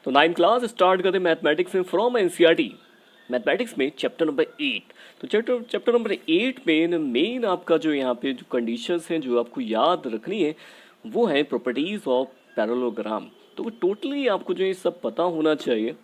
तो 9 class start करते mathematics में फ्रॉम एनसीईआरटी मैथमेटिक्स में चैप्टर नंबर 8। तो चैप्टर नंबर 8 में मेन आपका जो यहाँ पे जो कंडीशंस हैं जो आपको याद रखनी है वो है प्रॉपर्टीज ऑफ पैरेललोग्राम। तो टोटली आपको जो ये सब पता होना चाहिए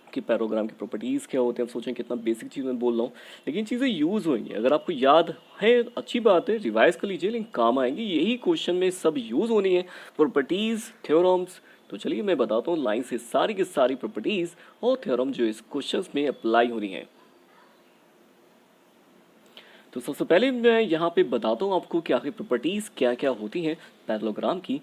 कि पैरोग्राम की प्रॉपर्टीज़ क्या होते हैं। आप सोचें कितना बेसिक चीज़ मैं बोल रहा हूँ, लेकिन चीज़ें यूज़ होंगी। अगर आपको याद है अच्छी बात है, रिवाइज कर लीजिए, लेकिन काम आएंगी। यही क्वेश्चन में सब यूज़ होनी है, प्रॉपर्टीज़, थ्योरम्स। तो चलिए मैं बताता हूँ लाइन से सारी की सारी प्रॉपर्टीज़ और थ्योरम जो इस क्वेश्चन में अप्लाई हो रही हैं। तो सबसे पहले मैं यहाँ पे बताता हूँ आपको कि आखिर प्रॉपर्टीज़ क्या क्या होती हैं पैरेललोग्राम की।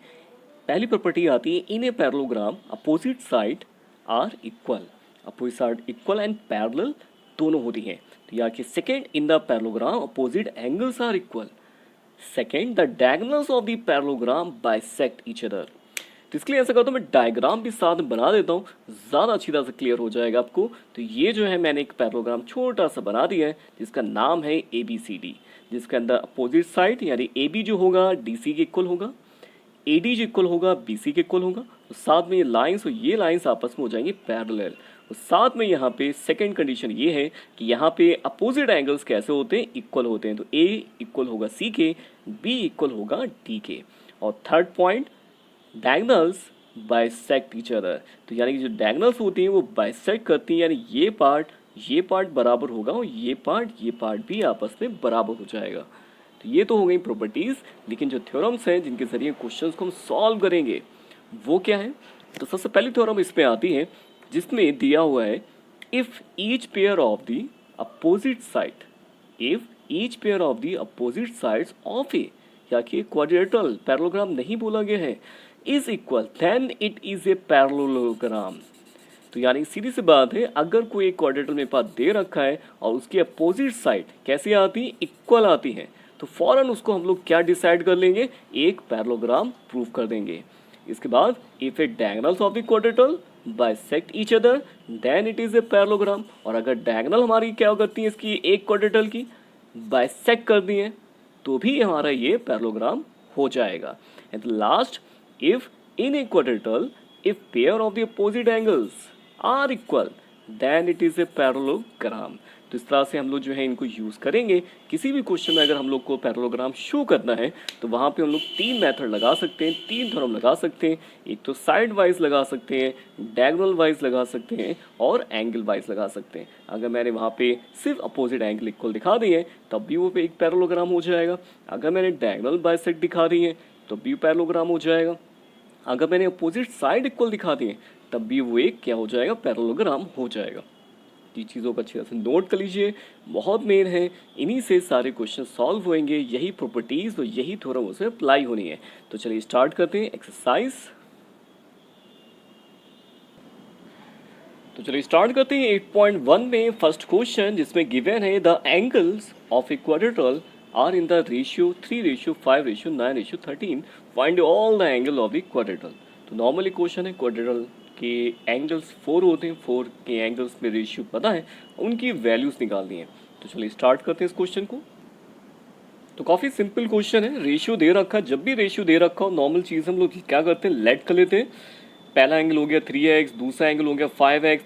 पहली प्रॉपर्टी आती है in a parallelogram opposite side are equal. Opposite side equal and parallel दोनों होती हैं। तो यहाँ की second, in the parallelogram opposite angles are equal. Second, the diagonals of the parallelogram bisect each other. तो इसके लिए ऐसा करता हूँ मैं डायग्राम भी साथ में बना देता हूँ, ज़्यादा अच्छी तरह से क्लियर हो जाएगा आपको। तो ये जो है मैंने एक पैरेललोग्राम छोटा सा बना दिया है जिसका नाम है ABCD, जिसके अंदर अपोजिट साइड यानी AB जो होगा DC के इक्वल होगा, AD जो इक्वल होगा BC के इक्वल होगा। तो साथ में ये लाइंस और ये लाइंस आपस में हो जाएंगी पैरेलल। तो साथ में यहाँ पे सेकंड कंडीशन ये है कि यहाँ पे अपोजिट एंगल्स कैसे होते हैं, इक्वल होते हैं। तो A इक्वल होगा C के, B इक्वल होगा D के। और third point, diagonals bisect each other. तो यानी कि जो डायगोनल्स होती हैं वो बाइसेक्ट करती हैं, यानी ये पार्ट बराबर होगा और ये पार्ट भी आपस में बराबर हो जाएगा। तो ये तो हो गई प्रॉपर्टीज़, लेकिन जो थ्योरम्स हैं जिनके जरिए क्वेश्चंस को हम सॉल्व करेंगे वो क्या है। तो सबसे पहली थ्योरम इसमें आती है जिसमें दिया हुआ है if each pair of the opposite side, if each pair of the opposite sides of a, या कि क्वाड्रिलेटरल पैरेललोग्राम नहीं बोला गया है, is equal then it is a parallelogram. तो यानी सीधी सी बात है, अगर कोई एक क्वाड्रेटर मेरे पास दे रखा है और उसकी अपोजिट साइड कैसी आती है, इक्वल आती है, तो फौरन उसको हम लोग क्या डिसाइड कर लेंगे, एक पैरेललोग्राम प्रूव कर देंगे। इसके बाद if A diagonals of the क्वाड्रेटर bisect each other than it is a parallelogram. और अगर डायगोनल हमारी क्या करती है, इसकी एक क्वाड्रेटर की बाइसेक्ट कर दी है, तो भी हमारा ये पैरेललोग्राम हो जाएगा। And last, if in a quadrilateral if pair of the opposite angles are equal then it is a parallelogram। तो इस तरह से हम लोग जो है इनको यूज़ करेंगे। किसी भी क्वेश्चन में अगर हम लोग को पैरेललोग्राम शो करना है तो वहाँ पे हम लोग तीन मेथड लगा सकते हैं, तीन थ्योरम लगा सकते हैं। एक तो साइड वाइज लगा सकते हैं, डायगोनल वाइज लगा सकते हैं और एंगल वाइज लगा सकते हैं। अगर मैंने वहाँ पे सिर्फ अपोजिट एंगल इक्वल दिखा दी है तब भी वो पे एक पैरेललोग्राम हो जाएगा। अगर मैंने डायगोनल बाइसेक्ट दिखा दी है तब भी पैरेललोग्राम हो जाएगा। अगर मैंने अपोजिट साइड इक्वल दिखा दिए तब भी वो एक क्या हो जाएगा, पैरेललोग्राम हो जाएगा। ये चीज़ों को अच्छी तरह से नोट कर लीजिए, बहुत मेन है। इन्हीं से सारे क्वेश्चन सॉल्व होंगे, यही प्रॉपर्टीज़ और यही थ्योरम उसमें अप्लाई होनी है। तो चलिए स्टार्ट करते हैं एक्सरसाइज। तो चलिए स्टार्ट करते हैं 8.1 में फर्स्ट क्वेश्चन, जिसमें गिवन है the angles of a quadrilateral are in the ratio 3:5:9:13। Find all the angle of the quadrilateral. तो नॉर्मली क्वेश्चन है, क्वाड्रिलेटरल के एंगल्स 4 होते हैं, 4 के एंगल्स में रेशियो पता है, उनकी वैल्यूज निकालनी है। तो चलिए स्टार्ट करते हैं इस क्वेश्चन को। तो काफ़ी सिंपल क्वेश्चन है, रेशियो दे रखा है। जब भी रेशियो दे रखा हो नॉर्मल चीज़ हम लोग क्या करते हैं, लेट कर लेते हैं। पहला एंगल हो गया 3x, दूसरा एंगल हो गया 5x,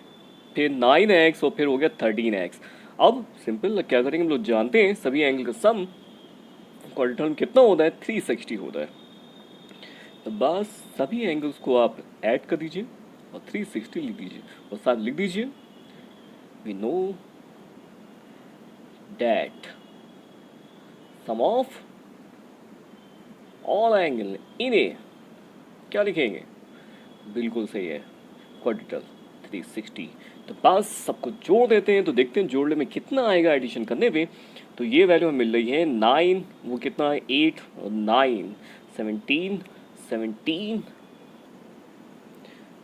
फिर 9x और फिर हो गया 13x। अब सिंपल क्या करेंगे, हम लोग जानते हैं सभी एंगल का सम क्वाड्रिलेटरल में कितना होता है, 360 होता है। तो बस सभी एंगल्स को आप ऐड कर दीजिए और 360 लिख दीजिए और साथ लिख दीजिए we know that sum of all angle in a, क्या लिखेंगे, बिल्कुल सही है, क्वाड्रिलेटरल 360। तो बस सबको जोड़ देते हैं, तो देखते हैं जोड़ने में कितना आएगा एडिशन करने पे। तो ये वैल्यू हमें मिल रही है 9, वो कितना है 8 और 9 17 17।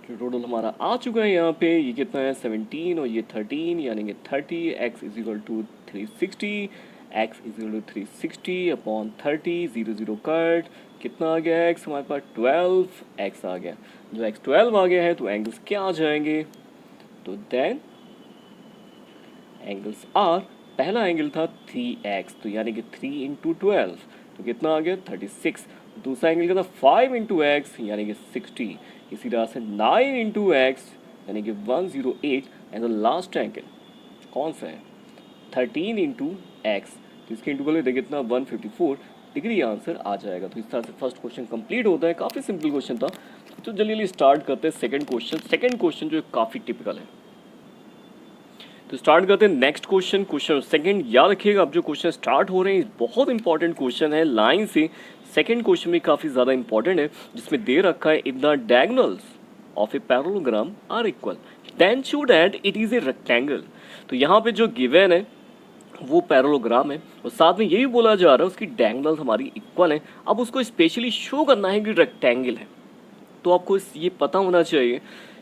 तो टोटल हमारा आ चुका है यहाँ पे, ये कितना है 17 और ये 13, यानी कि 30। x is equal to 360, x is equal to 360 upon 30, 0 0 cut, कितना आ गया x हमारे पास 12x आ गया। जो x 12 आ गया है तो एंगल्स क्या आ जाएंगे, तो देन एंगल्स आर, पहला एंगल था 3x, तो यानी कि 3 इंटू 12 तो कितना आ गया 36। दूसरा एंगल क्या था 5 इंटू एक्स यानी कि 60। इसी तरह से 9 इंटू एक्स यानी कि 108 एंड द लास्ट एंगल कौन सा है 13 इंटू एक्स, तो इसके इंटू कर देखिए कितना 154 डिग्री आंसर आ जाएगा। तो इस तरह से फर्स्ट क्वेश्चन कंप्लीट होता है, काफ़ी सिंपल क्वेश्चन था। तो जल्दी स्टार्ट करते हैं सेकंड क्वेश्चन जो काफ़ी टिपिकल है। तो स्टार्ट करते हैं नेक्स्ट क्वेश्चन सेकंड। याद रखिएगा अब जो क्वेश्चन स्टार्ट हो रहे हैं बहुत इंपॉर्टेंट क्वेश्चन है लाइन से। सेकंड क्वेश्चन भी काफ़ी ज़्यादा इंपॉर्टेंट है, जिसमें दे रखा है if the diagonals of a parallelogram are equal then show that it is a rectangle. तो यहाँ पे जो गिवन है वो पैरेललोग्राम है और साथ में ये भी बोला जा रहा है उसकी डायगोनल्स हमारी इक्वल है। अब उसको स्पेशली शो करना है कि रेक्टेंगल है। तो आपको ये पता होना चाहिए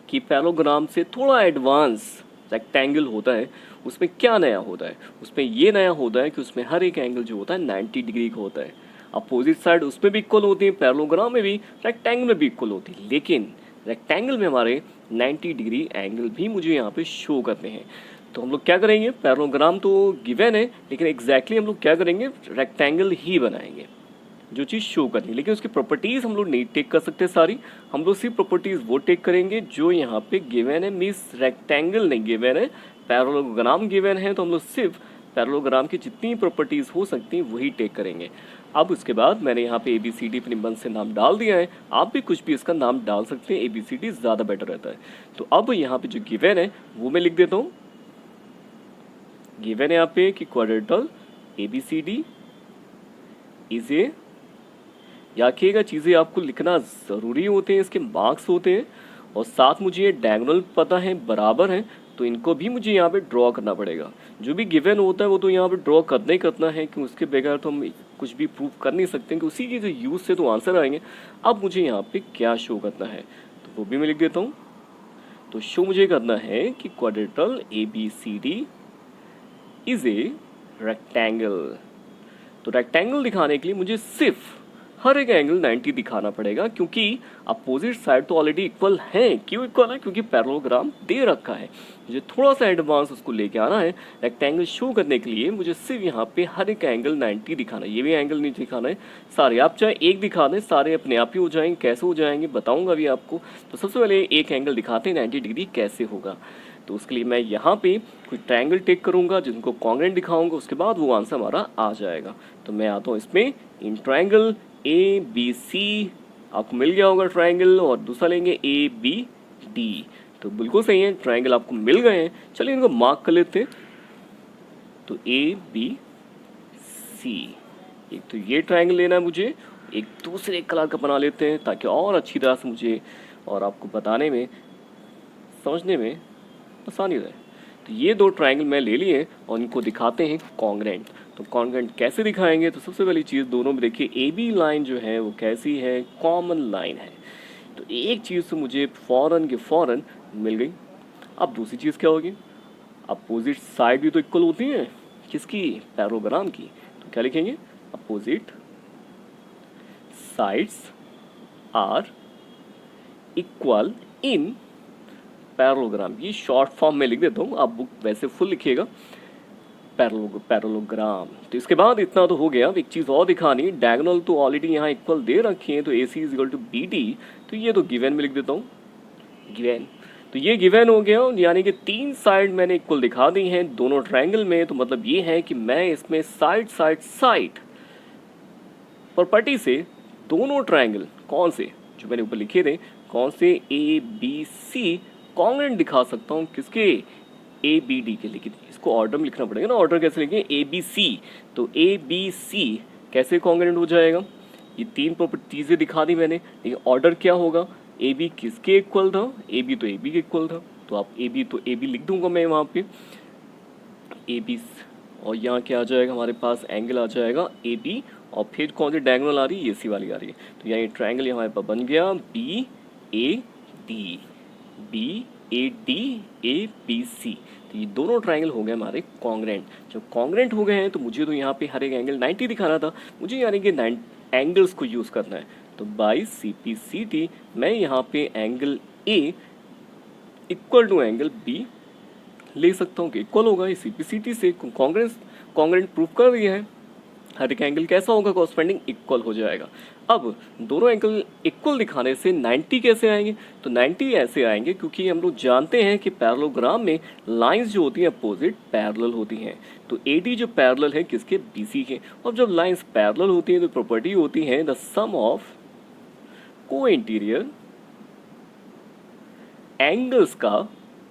कि पैरेललोग्राम से थोड़ा एडवांस रेक्टेंगल होता है, उसमें क्या नया होता है, उसमें ये नया होता है कि उसमें हर एक एंगल जो होता है 90 डिग्री का होता है। अपोजिट साइड उसमें भी इक्वल होती है, पैरेललोग्राम में भी, रेक्टेंगल में भी इक्वल होती है, लेकिन रेक्टेंगल में हमारे 90 डिग्री एंगल भी मुझे यहाँ पे शो करते हैं। तो हम लोग क्या करेंगे, पैरेललोग्राम तो गिवन है लेकिन एग्जैक्टली हम लोग क्या करेंगे, रेक्टेंगल ही बनाएंगे जो चीज़ शो करनी है। लेकिन उसकी प्रॉपर्टीज़ हम लोग नहीं टेक कर सकते सारी, हम लोग सिर्फ प्रॉपर्टीज़ वो टेक करेंगे जो यहाँ पे गिवन है। मीन्स रेक्टेंगल नहीं गिवन है, पैरेललोग्राम गिवन है, तो हम लोग सिर्फ पैरेललोग्राम की जितनी प्रॉपर्टीज़ हो सकती हैं वही टेक करेंगे। अब उसके बाद मैंने यहाँ पे ABCD अपने मन से नाम डाल दिया है, आप भी कुछ भी इसका नाम डाल सकते हैं, ABCD ज़्यादा बेटर रहता है। तो अब यहाँ पे जो गिवन है वो मैं लिख देता हूँ। गिवन है यहाँ पे कि क्वाड्रेटल ABCD इज ए, याद चीज़ें आपको लिखना ज़रूरी होते हैं, इसके मार्क्स होते हैं। और साथ मुझे ये डायगोनल पता है बराबर हैं, तो इनको भी मुझे यहाँ पे ड्रॉ करना पड़ेगा। जो भी गिवन होता है वो तो यहाँ पे ड्रॉ करना ही करना है, कि उसके बगैर तो हम कुछ भी प्रूव कर नहीं सकते कि उसी के जो यूज़ से तो आंसर आएंगे। अब मुझे यहाँ पे क्या शो करना है तो वो भी मैं लिख देता हूँ। तो शो मुझे करना है कि quadrilateral ABCD is a rectangle. तो रेक्टेंगल दिखाने के लिए मुझे सिर्फ हर एक एंगल 90 दिखाना पड़ेगा, क्योंकि अपोजिट साइड तो ऑलरेडी इक्वल है। क्यों इक्वल है, क्योंकि पैरेललोग्राम दे रखा है। मुझे थोड़ा सा एडवांस उसको लेके आना है। रेक्टेंगल शो करने के लिए मुझे सिर्फ यहाँ पे हर एक एंगल 90 दिखाना है, ये भी एंगल नहीं दिखाना है सारे। आप चाहे एक दिखा दें, सारे अपने आप ही हो जाएंगे। कैसे हो जाएंगे बताऊँगा अभी आपको। तो सबसे पहले एक एंगल दिखाते हैं 90 डिग्री कैसे होगा। तो उसके लिए मैं यहाँ पे कोई ट्रायंगल टेक करूँगा जिनको कॉन्ग्रेंट दिखाऊंगा, उसके बाद वो आंसर हमारा आ जाएगा। तो मैं आता हूँ इसमें इन ट्रायंगल ABC, आपको मिल गया होगा ट्रायंगल, और दूसरा लेंगे ABD। तो बिल्कुल सही है, ट्रायंगल आपको मिल गए हैं। चलिए इनको मार्क कर लेते हैं। तो ABC, एक तो ये ट्रायंगल लेना है मुझे, एक दूसरे कलर का बना लेते हैं ताकि और अच्छी तरह से मुझे और आपको बताने में समझने में आसानी रहे। तो ये दो ट्रायंगल मैं ले लिए और इनको दिखाते हैं कॉन्ग्रेंट। तो कॉन्ग्रेंट कैसे दिखाएंगे, तो सबसे पहली चीज़ दोनों में देखिए AB लाइन जो है वो कैसी है, कॉमन लाइन है। तो एक चीज़ तो मुझे फ़ौरन के फ़ौरन मिल गई। अब दूसरी चीज़ क्या होगी, अपोजिट साइड भी तो इक्वल होती हैं किसकी, पैरेललोग्राम की। तो क्या लिखेंगे, opposite sides are equal in parallelogram. ये शॉर्ट फॉर्म में लिख देता हूँ, आप बुक वैसे फुल लिखिएगा पैरेललोग्राम। तो इसके बाद इतना तो हो गया। अब एक चीज़ और दिखानी, डायगोनल तो ऑलरेडी यहाँ इक्वल दे रखी है, तो AC is equal to BD। तो ये तो गिवन में लिख देता हूँ, गिवन। तो ये गिवन हो गया, यानी कि तीन साइड मैंने इक्वल दिखा दी हैं दोनों ट्रायंगल में। तो मतलब ये है कि मैं इसमें साइड प्रॉपर्टी से दोनों ट्रायंगल कौन से जो मैंने ऊपर लिखे थे, कौन से ABC कॉन्ग्रेंट दिखा सकता हूँ किसके, ABD के। लेकिन इसको ऑर्डर में लिखना पड़ेगा ना, ऑर्डर कैसे लिखें, ABC। तो ABC कैसे कॉन्ग्रेंट हो जाएगा, ये तीन प्रॉपर्टी चीज़ें दिखा दी मैंने, लेकिन ऑर्डर क्या होगा, AB किसके इक्वल था, AB तो AB के इक्वल था। तो आप AB लिख दूंगा मैं वहाँ पे AB, और यहाँ क्या आ जाएगा हमारे पास, एंगल आ जाएगा AB, और फिर कौन सी डायगोनल आ रही है, AC वाली आ रही है। तो यहाँ ये ट्रायंगल हमारे पास बन गया BAD ABC। तो ये दोनों ट्रायंगल हो गए हमारे कॉन्ग्रेंट। जब कॉन्ग्रेंट हो गए हैं तो मुझे तो यहाँ पे हर एक एंगल 90 दिखाना था, मुझे यानी कि 9 एंगल्स को यूज़ करना है। तो बाई CPCT मैं यहाँ पे angle A equal to angle B ले सकता हूँ कि इक्वल होगा, ये CPCT से कॉन्ग्रेंट प्रूव कर दिया है। हर एक एंगल कैसा होगा, कॉरस्पॉन्डिंग इक्वल हो जाएगा। अब दोनों एंगल इक्वल दिखाने से 90 कैसे आएंगे, तो 90 ऐसे आएंगे क्योंकि हम लोग जानते हैं कि पैरेललोग्राम में लाइंस जो होती हैं अपोजिट पैरेलल होती हैं। तो AD जो पैरेलल है किसके, BC के। और जब लाइंस पैरेलल होती हैं तो प्रॉपर्टी होती है द सम ऑफ को इंटीरियर एंगल्स का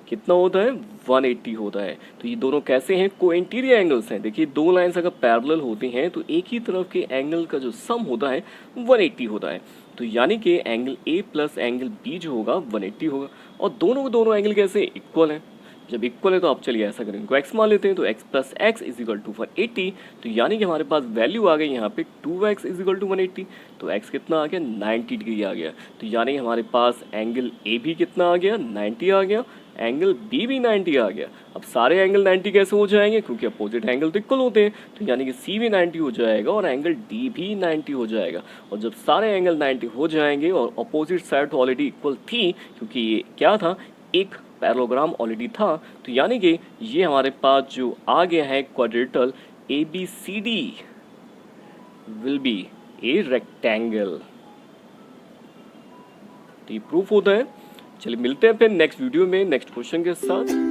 कितना होता है, 180 होता है। तो ये दोनों कैसे हैं, को इंटीरियर एंगल्स हैं। देखिए दो लाइंस अगर पैरेलल होती हैं तो एक ही तरफ के एंगल का जो सम होता है 180 होता है। तो यानी कि angle A plus angle B जो होगा 180 होगा। और दोनों एंगल कैसे, इक्वल हैं। जब इक्वल है तो आप चलिए ऐसा करें, इनको x मान लेते हैं, तो x plus x is equal to 180। तो यानी कि हमारे पास वैल्यू आ गई यहाँ पे 2x इज इक्वल टू 180। तो x कितना आ गया, 90 डिग्री आ गया। तो यानी कि हमारे पास एंगल A भी कितना आ गया, 90 आ गया, एंगल B भी 90 आ गया। अब सारे एंगल 90 कैसे हो जाएंगे, क्योंकि अपोजिट एंगल तो इक्वल होते हैं। तो यानी कि C भी 90 हो जाएगा और एंगल D भी 90 हो जाएगा। और जब सारे एंगल 90 हो जाएंगे और अपोजिट साइड तो ऑलरेडी इक्वल थी, क्योंकि ये क्या था, एक पैरेललोग्राम ऑलरेडी था, तो यानी कि ये हमारे पास जो आ गया है quadrilateral ABCD will be A rectangle. तो ये प्रूफ होता है। चलिए मिलते हैं फिर नेक्स्ट वीडियो में नेक्स्ट क्वेश्चन के साथ।